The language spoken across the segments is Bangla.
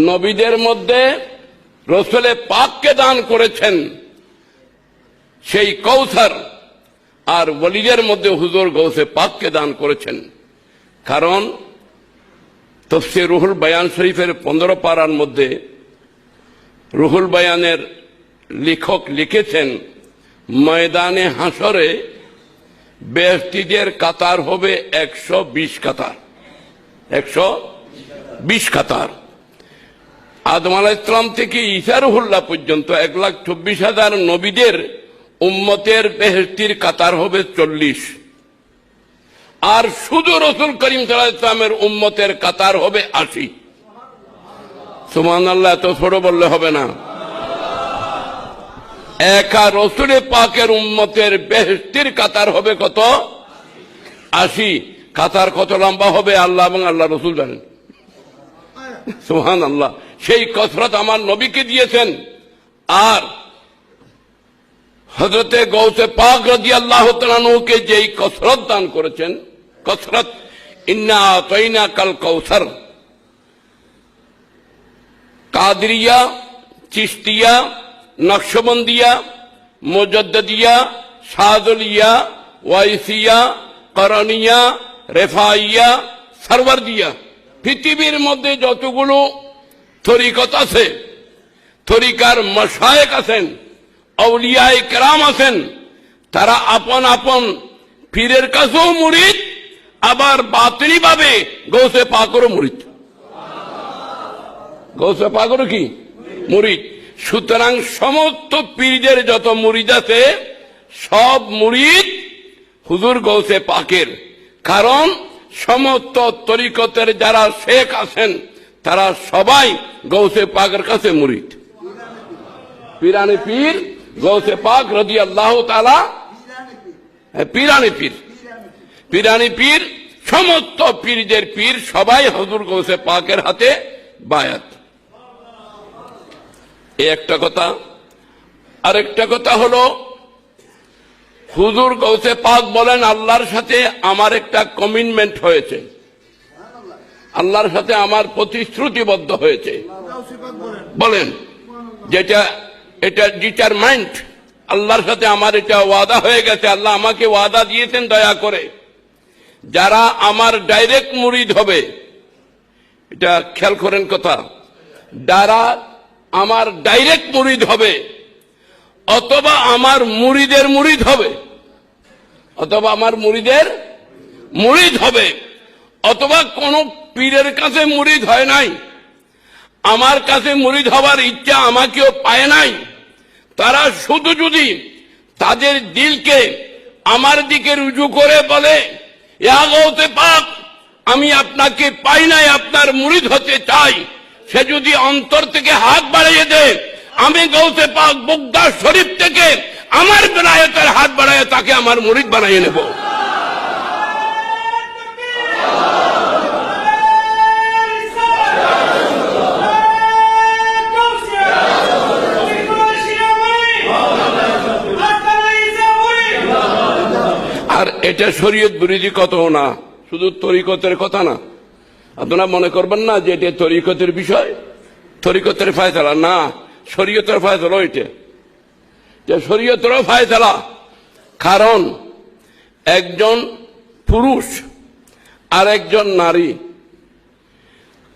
নবীদের মধ্যে রসুলে পাককে দান করেছেন সেই কৌসার, আর ওলিদের মধ্যে হুজুর গৌসে পাককে দান করেছেন। কারণ তফসির রুহুল বায়ান শরীফের 15 পারার মধ্যে রুহুল বায়ানের লেখক লিখেছেন, ময়দানে হাসরে বেহেশতীদের কাতার হবে 120 কাতার, 120 কাতার। আদম আলাইহিস সালাম থেকে ঈসা রুহুল্লাহ পর্যন্ত 1,24,000 নবীদের উম্মতের বেহেশতীর কাতার হবে 40, আর শুধু রাসূল করিম সাল্লাল্লাহু আলাইহি ওয়াসাল্লামের উম্মতের কাতার হবে 80। সুবহানাল্লাহ, তো ছোট বললে হবে না। একা রসুল পাকের উম্মতের বেহেশতীর কাতার হবে কত? 80। কাতার কত লম্বা হবে আল্লাহ এবং আল্লাহ রসুল জানেন। সুবহানাল্লাহ, সেই কসরত আমার নবীকে দিয়েছেন। আর হযরতে গৌসে পাক রাদিয়াল্লাহু তাআলা আনহুকে যেই কসরত দান করেছেন, কসরত, ইন্না আতাইনাকাল কাউসার, কাদরিয়া, চিশতিয়া, নকশবন্দিয়া, মুজাদ্দিদিয়া, শাযলিয়া, ওয়াইসিয়া, করণিয়া, রেফাইয়া, সরওয়ারদিয়া, পৃথিবীর মধ্যে যতগুলো তরিকত আছে, তরিকার মাশায়েখ আছেন, আউলিয়ায়ে কেরাম আছেন, তারা আপন আপন পীরের কাছেও মুরিদ, আবার বাতিনি ভাবে গৌসে পাকেরও মুরিদ। গৌসে পাকেরও কি মুরিদ। সুতরাং সমস্ত পীরদের যত মুরিদ আছে সব মুরিদ হুজুর গৌসে পাকের। কারণ সমস্ত তরিকতের যারা শেখ আছেন তারা সবাই গৌসে পাকের কাছে মুরিদ। পীরানি পীর গৌসে পাক রাদিয়াল্লাহু তাআলা, পীরানি পীর, পীরানি পীর, সমস্ত পীরদের পীর সবাই হুজুর গৌসে পাকের হাতে বায়াত। একটা কথা। আরেকটা কথা হলো, হুজুর গৌসে পাক বলেন, আল্লাহর সাথে আমার একটা কমিটমেন্ট হয়েছে, আল্লাহর সাথে আমার প্রতিশ্রুতিবদ্ধ হয়েছে। বলেন যেটা এটা ডিটারমাইন্ড, আল্লাহর সাথে আমার এটা ওয়াদা হয়ে গেছে। আল্লাহ আমাকে ওয়াদা দিয়েছেন দয়া করে, যারা আমার ডাইরেক্ট মুরিদ হবে, এটা খেয়াল করেন কথা, যারা আমার ডাইরেক্ট মুরিদ হবে, অথবা আমার মুরিদের মুরিদ হবে, অথবা আমার মুরিদের মুরিদ হবে, অথবা কোন পীরের কাছে মুরিদ হয় নাই, আমার কাছে মুরিদ হবার ইচ্ছা আমাকেও পায় নাই, তারা শুধু যদি তাদের দিলকে আমার দিকে রুজু করে বলে, ইয়া গৌসে পাক, আমি আপনাকে পাই নাই, আপনার মুরিদ হতে চাই, সে যদি অন্তর থেকে হাত বাড়িয়ে দেয়, আমি গৌসে পাক বুগদা শরীফ থেকে আমার বেলায়েতের হাত বাড়ায় তাকে আমার মুরিদ বানিয়ে নেব। আর এটা শরীয়ত বিরোধী কথাও না, শুধু তরিকতের কথা না। আপনারা মনে করবেন না যে এটা তরিকতের বিষয়, তরিকতের ফায়সালা না, শরীয়তের ফায়সালা এটা, শরীয়তেরও ফায়সালা। কারণ একজন পুরুষ আর একজন নারী,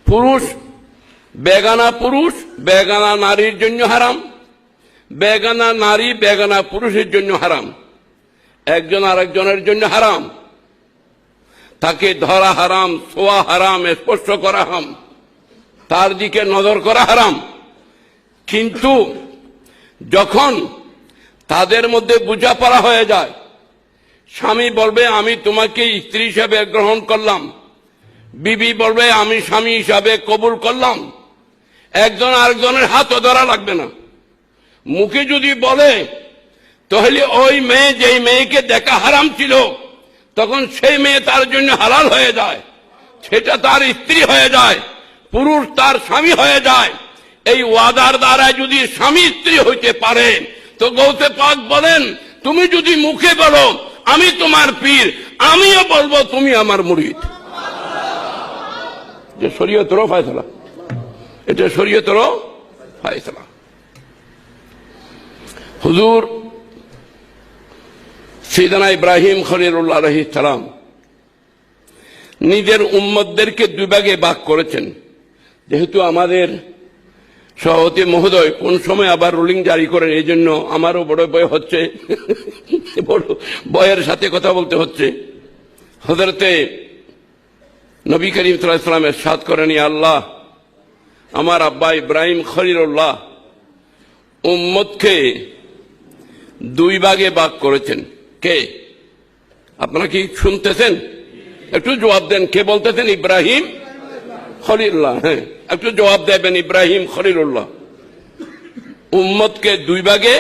পুরুষ বেগানা পুরুষ বেগানা নারীর জন্য হারাম, বেগানা নারী বেগানা পুরুষের জন্য হারাম, একজন আরেকজনের জন্য হারাম, তাকে ধরা হারাম, ছোঁয়া হারাম, স্পর্শ করা হারাম, তার দিকে নজর করা হারাম। কিন্তু যখন তাদের মধ্যে বোঝাপড়া হয়ে যায়, স্বামী বলবে আমি তোমাকে স্ত্রী হিসাবে গ্রহণ করলাম, বিবি বলবে আমি স্বামী হিসাবে কবুল করলাম, একজন আরেকজনের হাতও ধরা লাগবে না। মুখে যদি বলে, তাহলে ওই মেয়ে যেই মেয়েকে দেখা হারাম ছিল, তখন সেই মেয়ে তার জন্য হালাল হয়ে যায়, সেটা তার স্ত্রী হয়ে যায়, পুরুষ তার স্বামী হয়ে যায়। এই ওয়াদার দ্বারা যদি স্বামী স্ত্রী হইতে পারে, তো গৌসে পাক বলেন, তুমি যদি মুখে বলো আমি তোমার পীর, আমিও বলবো তুমি আমার মুরিদ। যে শরীয়তের ফায়সালা, এটা শরীয়তেরও ফায়সালা। হুজুর সাইয়েদনা ইব্রাহিম খলিলুল্লাহ আলাইহিস সালাম নিজের উম্মতদেরকে দুই ভাগে ভাগ করেছেন। যেহেতু আমাদের সভাপতি মহোদয় কোন সময় আবার রুলিং জারি করেন, এই জন্য আমারও বড় ভয় হচ্ছে, বড় ভয়ের সাথে কথা বলতে হচ্ছে। হযরতে নবী করিম সাল্লাল্লাহু আলাইহি ওয়াসাল্লাম ইরশাদ করেন, ইয়া আল্লাহ, আমার আব্বা ইব্রাহিম খলিলুল্লাহ উম্মতকে দুই ভাগে ভাগ করেছেন। কে? আপনারা কি শুনতেছেন? একটু জবাব দেন, কে বলতেছেন? ইব্রাহিম খলিলুল্লাহ। হ্যাঁ, একটু জবাব দেবেন। ইব্রাহিম খলিলুল্লাহ উম্মতকে দুই ভাগে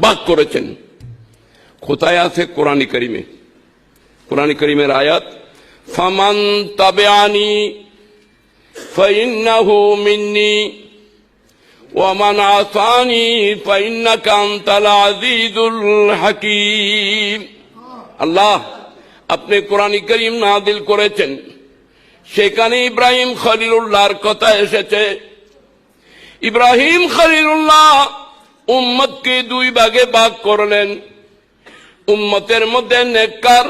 ভাগ করেছেন। কোথায় আছে? কোরআন কারীমে। কোরআন কারীমের আয়াত, ফামান তাবিআনি ফাইন্নাহু মিন্নি ওয়া মান আসানি ফাইন্নাকা আনতাল আজিজুল হাকীম। আল্লাহ আপনি কোরআন কারীম নাযিল করেছেন, সেখানে ইব্রাহিম খলিলুল্লাহর কথা এসেছে। ইব্রাহিম খলিলুল্লাহ উম্মতকে দুই ভাগে ভাগ করলেন। উম্মতের মধ্যে নেককার,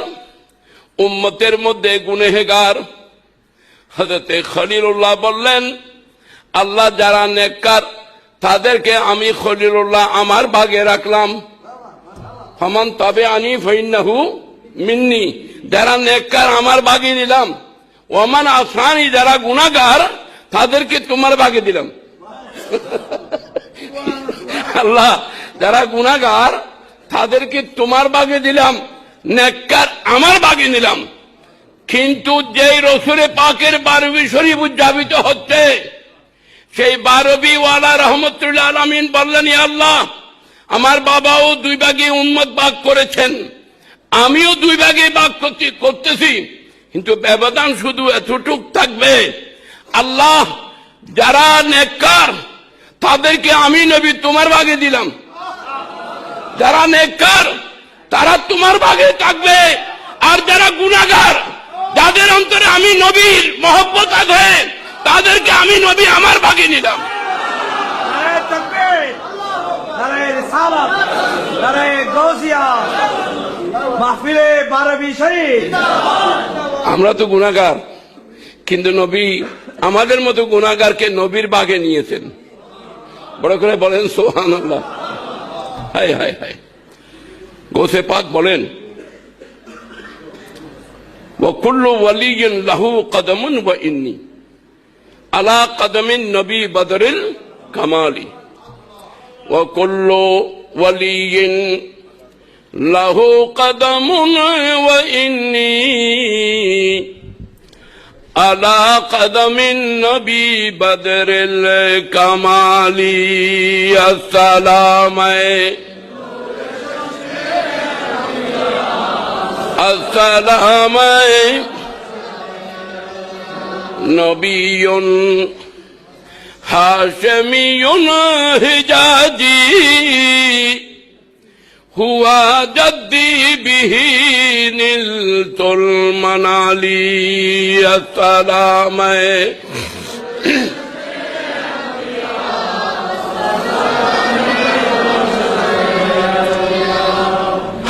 উম্মতের মধ্যে গুনেহগার। হযরতে খলিলুল্লাহ বললেন, আল্লাহ যারা নেককার তাদেরকে আমি খলিলুল্লাহ আমার ভাগে রাখলাম। ফামান তাবিআনি ফাইন্নাহু মিন্নি, যারা নেককার আমার ভাগে দিলাম। ওমান আসানি, যারা গুনাহগার তাদেরকে তোমার ভাগে দিলাম। আল্লাহ যারা গুনাহগার তাদেরকে তোমার ভাগে দিলাম, নেককার আমার ভাগে নিলাম। কিন্তু যেই রসুল পাকের বারবি শরীফ উদযাপিত হচ্ছে, সেই বারবি ওয়ালা রহমতুল্লাহ আলামিন বললেন, ইয়া আল্লাহ, আমার বাবাও দুই ভাগে উম্মত ভাগ করেছেন, আমিও দুই ভাগে ভাগ করতেছি, কিন্তু ব্যবধান শুধু এতটুক থাকবে, আল্লাহ যারা নেককার তাদেরকে আমি নবী তোমার ভাগে দিলাম। যারা নেককার তারা তোমার ভাগে থাকবে, আর যারা গুনাহগার, যাদের অন্তরে আমি নবীর মহব্বত আছে, তাদেরকে আমি নবী আমার ভাগে নিলাম। নারায়ে তাকবীর, নারায়ে রিসালাত, নারায়ে গাউসিয়া, মাহফিলে বারবি শরীফ। আমরা তো গুনাহগার, কিন্তু নবী আমাদের মতো গুনাহগারকে নবীর ভাগে নিয়েছেন। বড় করে বলেন সুবহানাল্লাহ। হায় হায় হায়। গৌসে পাক বলেন, ওয়া কুল্লু ওয়ালিয়্যিন লাহু কদমুন ওয়া ইন্নী আলা কদমিন নবী বদরিল কামালি। ওয়া কুল্লু ওয়ালিয়্যিন লাহু কদমুন ওয়া ইন্নী আলা কদমিন নবী বদরিল কামালি। আসসালামু আসসালামু নবিয়ুন হাশমিয়ুন হিজাজি হুয়া জদ্দি বিহি নিলতুল মানালি। আসসালামু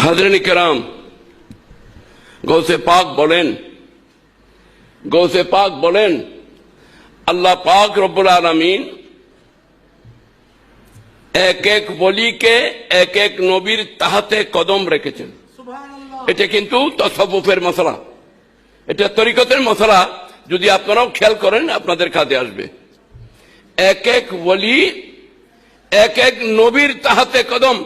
হাজরিন কিরাম, গৌসে পাক বলেন, আল্লাহ পাক রব্বুল আলামিন এক এক ওলিকে এক এক নবীর তাহাতে কদম রেখেছেন। এটা কিন্তু তাসাউফের মশলা, এটা তরিকতের মশলা। যদি আপনারাও খেয়াল করেন আপনাদের কাজে আসবে। এক এক ওলি এক এক নবীর তাহাতে কদম।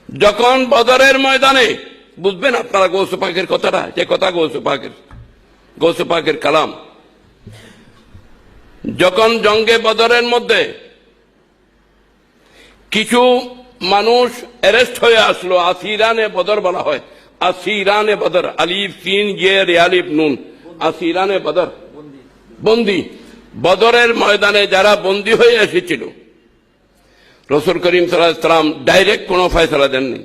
যখন বদরের ময়দানে, বুঝবেন আপনারা গৌসে পাকের কথাটা, যে কথা গৌসে পাকের কালাম। যখন জঙ্গে বদরের মধ্যে কিছু মানুষ অ্যারেস্ট হয়ে আসলো, আসিরানে বদর বলা হয়, আসিরানে বদর, আলিফ সিন ইয়ে আলিফ নুন, আসিরানে বদর, বন্দী। বদরের ময়দানে যারা বন্দী হয়ে এসেছিল, রসুল করিম সাল্লাল্লাহু আলাইহি ওয়াসাল্লাম ডাইরেক্ট কোনো ফয়সালা দেননি।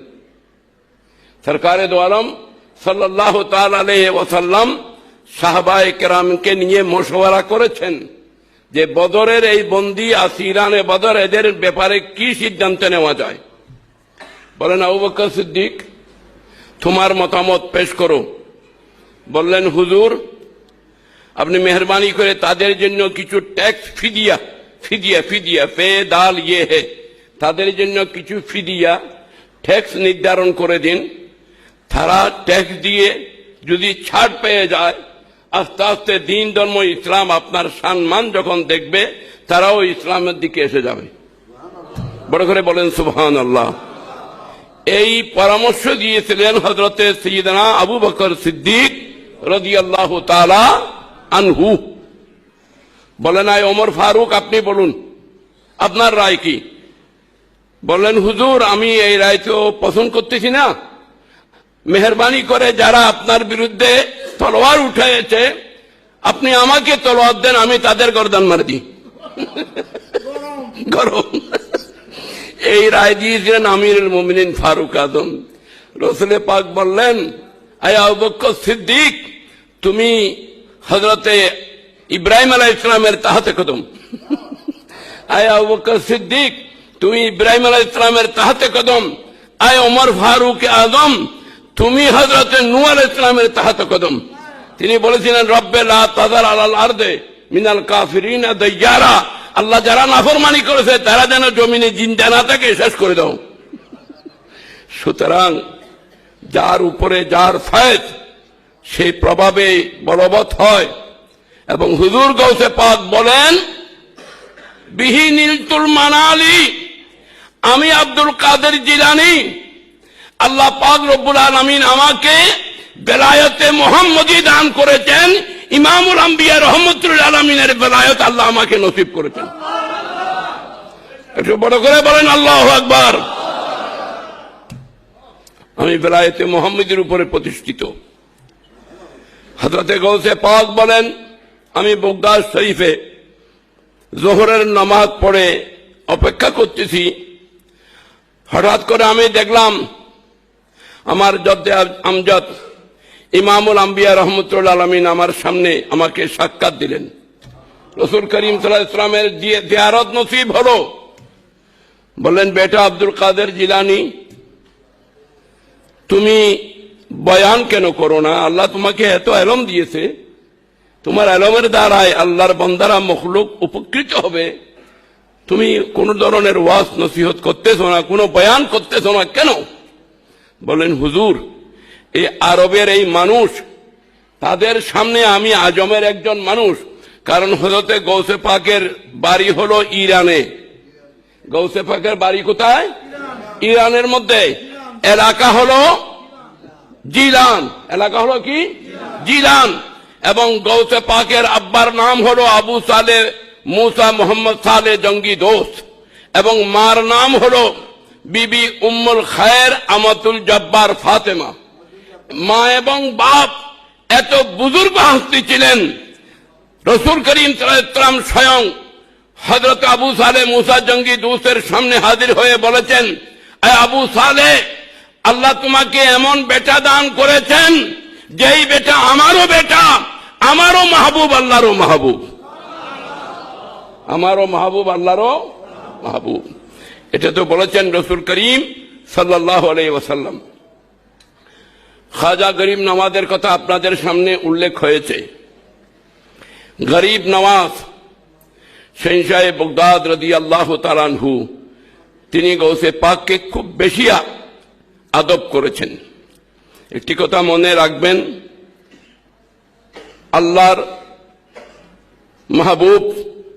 সরকারে দো আলম সাল্লাল্লাহু তাআলা আলাইহি ওয়াসাল্লাম সাহাবায়ে কেরামকে নিয়ে মশওয়ারা করেছেন যে বদরের এই বন্দী আসিরানে বদর এদের ব্যাপারে কি সিদ্ধান্ত নেওয়া যায়। বলেন আবু বকর সিদ্দিক, তোমার মতামত পেশ করো। বললেন হুজুর, আপনি মেহরবানি করে তাদের জন্য কিছু ট্যাক্স ফিদিয়া ফিদিয়া ফিদিয়া ফে দাল ইয়ে হে, তাদের জন্য কিছু ফিদিয়া ট্যাক্স নির্ধারণ করে দিন। তারা ট্যাক্স দিয়ে যদি ছাড় পেয়ে যায়, আস্তে আস্তে দিন ধর্ম ইসলাম আপনার সম্মান যখন দেখবে, তারাও ইসলামের দিকে এসে যাবে। বড় করে বলেন সুবহানাল্লাহ। এই পরামর্শ দিয়েছিলেন হযরতে সাইয়্যিদানা আবু বকর সিদ্দিক রাদিয়াল্লাহু তাআলা আনহু। বলেন আয় ওমর ফারুক, আপনি বলুন আপনার রায় কি? বললেন হুজুর, আমি এই রায় তো পছন্দ করতেছি না। মেহরবানি করে যারা আপনার বিরুদ্ধে তলোয়ার উঠাইছে, আপনি আমাকে তলোয়ার দেন, আমি তাদের গর্দান মার দিই। গরম। এই রায় দিয়েছিলেন আমিরুল মুমিনিন ফারুক আজম। রাসূল পাক বললেন, আয় আবু বকর সিদ্দিক, তুমি হযরতে ইব্রাহিম আলাইহিস সালামের তাহতে কদম। আয় আবু বকর সিদ্দিক, তুমি ইব্রাহিম আলাইহিস সালামের তাহতে কদম। আয় ওমর ফারুক আজম, তুমি হযরতে নূহ আলাইহিস সালামের তাহতে কদম। তিনি বলেছিলেন, রব্বে লা তাযার আলাল আরদে মিনাল কাফিরিনা দাইয়ারা, আল্লাহ যারা নাফরমানি করেছে তারা যেন জমিনে জিন্দা না থাকে, শেষ করে দাও। সুতরাং যার উপরে যার ফয়েজ সেই প্রভাবে বলবৎ হয়। এবং হুজুর গৌসে পাক বলেন, বিহি নীলতুল মানালি, আমি আব্দুল কাদের জিলানী, আল্লাহ পাক রব্বুল আলামিন আমাকে বেলায়েতে মুহাম্মদী দান করেছেন। ইমামুল আম্বিয়া রহমতুল আলামিনের বেলায়েত আল্লাহ আমাকে নসিব করেছেন। একটু বড় করে বলেন আল্লাহু আকবার। আমি বেলায়েতে মুহাম্মদীর উপরে প্রতিষ্ঠিত। হযরতে গৌসে পাক বলেন, আমি বগদাদ শরীফে জোহরের নামাজ পড়ে অপেক্ষা করতেছি। হঠাৎ করে আমি দেখলাম আমার জদ্দে আমজাদ ইমামুল আম্বিয়া রহমতুল আলামিন আমার সামনে আমাকে সাক্ষাৎ দিলেন। রাসূল করিম সাল্লাল্লাহু আলাইহি ওয়াসাল্লামের জিয়ারত নসিব হলো। বললেন, বেটা আব্দুল কাদের জিলানী, তুমি বয়ান কেন করো না? আল্লাহ তোমাকে এত ইলম দিয়েছে, তোমার ইলমের দ্বারাই আল্লাহর বান্দারা মখলুক উপকৃত হবে। তুমি কোন ধরনের ওয়াজ নসিহত করতেছো না, কোনো বয়ান করতেছো না কেন? বলেন, হুজুর, এই আরবের এই মানুষ, তাদের সামনে আমি আজমের একজন মানুষ। কারণ হযরতে গৌসে পাকের বাড়ি হলো ইরানে। গৌসে পাকের বাড়ি কোথায়? ইরানের মধ্যে। এলাকা হলো জিলান। এলাকা হলো কি? জিলান। এবং গৌসে পাকের আব্বার নাম হলো আবু সালে মুসা মোহাম্মদ সালে জঙ্গি দোস্ত, এবং মার নাম হলো বিবি উম্মুল খায়ের আমাতুল জব্বার ফাতেমা। মা এবং বাপ এত বুজুর্গ হস্তি ছিলেন। রাসূল করিম সাল্লাল্লাহু আলাইহি ওয়াসাল্লাম স্বয়ং হযরত আবু সালে মুসা জঙ্গি দোস্তের সামনে হাজির হয়ে বলেছেন, আয় আবু সালে, আল্লাহ তোমাকে এমন বেটা দান করেছেন যেই বেটা আমারও বেটা, আমারও মাহবুব, আল্লাহরও মাহবুব, আমারও মাহবুব, আল্লাহরও মাহবুব। এটা তো বলেছেন রাসূল করিম সাল্লাল্লাহু আলাইহি ওয়াসাল্লাম। খাজা গরিব নওয়াজের কথা আপনাদের সামনে উল্লেখ হয়েছে। গরিব নওয়াজ শাহ বগদাদ রাদিয়াল্লাহু তাআলা আনহু, তিনি গৌসে পাককে খুব বেশি আদব করেছেন। একটি কথা মনে রাখবেন, আল্লাহর মাহবুব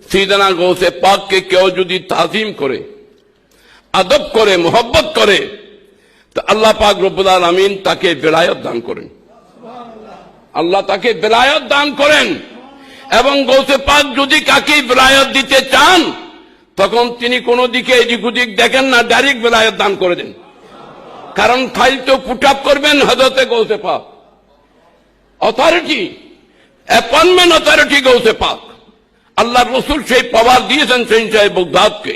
সাইয়েদনা গৌসে পাককে কেউ যদি তাজিম করে, আদব করে, মোহব্বত করে, তো আল্লাহ পাক রব্বুল আলামিন তাকে বেলায়েত দান করেন। আল্লাহ তাকে বেলায়েত দান করেন। এবং গৌসে পাক যদি কাকে বেলায়েত দিতে চান, তখন তিনি কোনো দিকে এদিক ওদিক দেখেন না, ডাইরেক্ট বেলায়েত দান করে দেন। কারণ ফাইল তো পুট আপ করবেন হযরতে গৌসে পাক। অথরিটি, অ্যাপয়েন্টমেন্ট অথরিটি গৌসে পাক। আল্লাহর রাসূল সেই পাওয়ার দিয়েছেন শাহ বগদাদকে।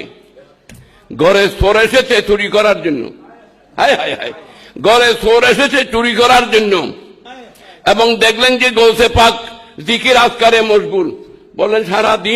ঘরে চোর এসেছে চুরি করার জন্য, হায় হায় হায়, ঘরে চোর এসেছে চুরি করার জন্য, এবং দেখলেন যে গৌসে পাক জিকির আজকারে মশগুল, বললেন সারা দিন